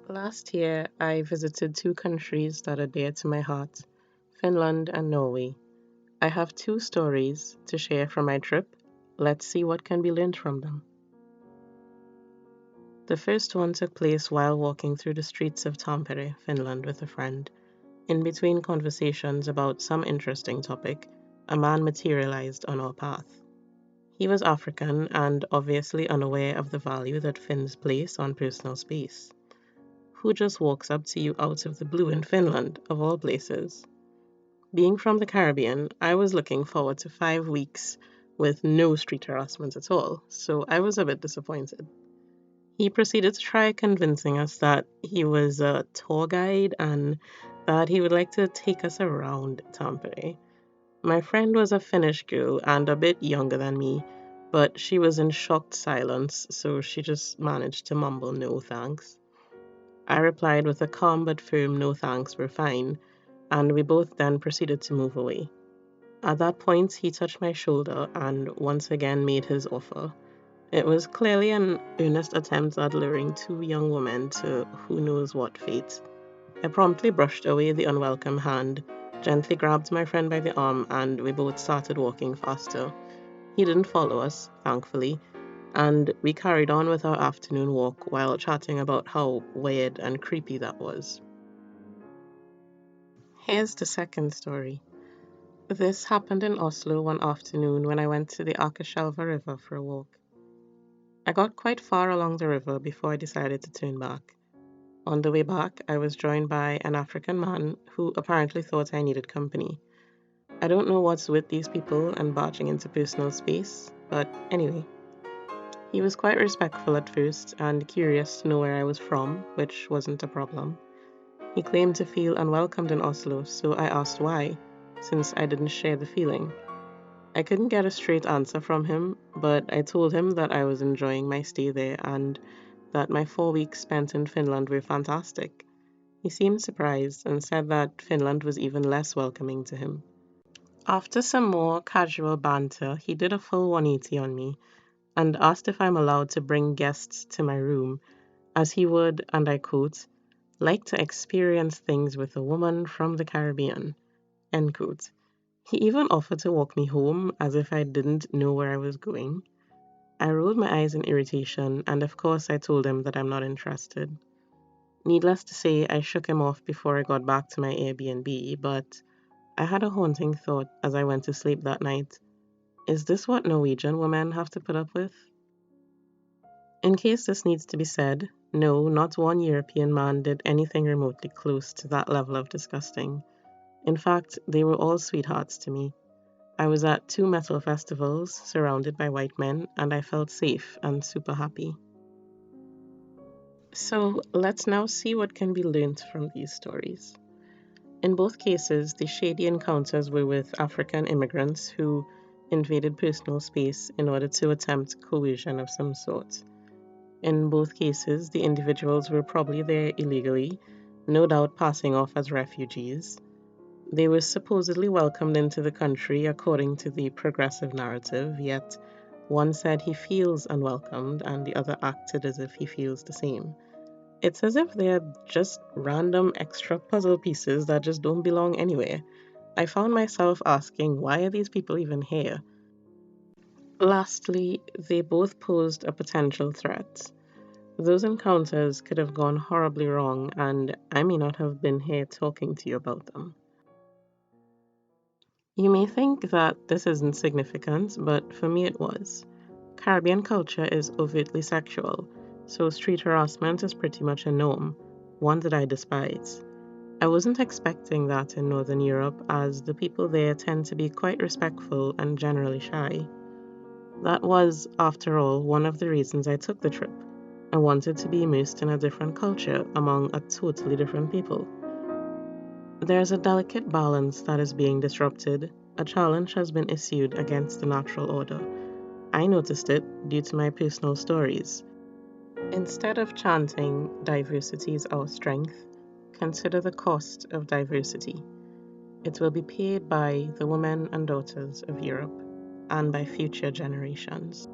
Last year, I visited two countries that are dear to my heart, Finland and Norway. I have two stories to share from my trip. Let's see what can be learned from them. The first one took place while walking through the streets of Tampere, Finland, with a friend. In between conversations about some interesting topic, a man materialized on our path. He was African and obviously unaware of the value that Finns place on personal space. Who just walks up to you out of the blue in Finland, of all places? Being from the Caribbean, I was looking forward to 5 weeks with no street harassment at all, so I was a bit disappointed. He proceeded to try convincing us that he was a tour guide and that he would like to take us around Tampere. My friend was a Finnish girl and a bit younger than me, but she was in shocked silence, so she just managed to mumble no thanks. I replied with a calm but firm no thanks, we're fine, and we both then proceeded to move away. At that point, he touched my shoulder and once again made his offer. It was clearly an earnest attempt at luring two young women to who knows what fate. I promptly brushed away the unwelcome hand, gently grabbed my friend by the arm, and we both started walking faster. He didn't follow us, thankfully, and we carried on with our afternoon walk while chatting about how weird and creepy that was. Here's the second story. This happened in Oslo one afternoon when I went to the Akerselva River for a walk. I got quite far along the river before I decided to turn back. On the way back, I was joined by an African man who apparently thought I needed company. I don't know what's with these people and barging into personal space, but anyway. He was quite respectful at first and curious to know where I was from, which wasn't a problem. He claimed to feel unwelcomed in Oslo, so I asked why, since I didn't share the feeling. I couldn't get a straight answer from him, but I told him that I was enjoying my stay there and that my 4 weeks spent in Finland were fantastic. He seemed surprised and said that Finland was even less welcoming to him. After some more casual banter, he did a full 180 on me and asked if I'm allowed to bring guests to my room, as he would, and I quote, like to experience things with a woman from the Caribbean, end quote. He even offered to walk me home as if I didn't know where I was going. I rolled my eyes in irritation, and of course I told him that I'm not interested. Needless to say, I shook him off before I got back to my Airbnb, but I had a haunting thought as I went to sleep that night. Is this what Norwegian women have to put up with? In case this needs to be said, no, not one European man did anything remotely close to that level of disgusting. In fact, they were all sweethearts to me. I was at two metal festivals surrounded by white men, and I felt safe and super happy. So let's now see what can be learnt from these stories. In both cases, the shady encounters were with African immigrants who invaded personal space in order to attempt coercion of some sort. In both cases, the individuals were probably there illegally, no doubt passing off as refugees. They were supposedly welcomed into the country according to the progressive narrative, yet one said he feels unwelcomed and the other acted as if he feels the same. It's as if they're just random extra puzzle pieces that just don't belong anywhere. I found myself asking, why are these people even here? Lastly, they both posed a potential threat. Those encounters could have gone horribly wrong, and I may not have been here talking to you about them. You may think that this isn't significant, but for me it was. Caribbean culture is overtly sexual, so street harassment is pretty much a norm, one that I despise. I wasn't expecting that in Northern Europe, as the people there tend to be quite respectful and generally shy. That was, after all, one of the reasons I took the trip. I wanted to be immersed in a different culture among a totally different people. There's a delicate balance that is being disrupted. A challenge has been issued against the natural order. I noticed it due to my personal stories. Instead of chanting, diversity is our strength, consider the cost of diversity. It will be paid by the women and daughters of Europe and by future generations.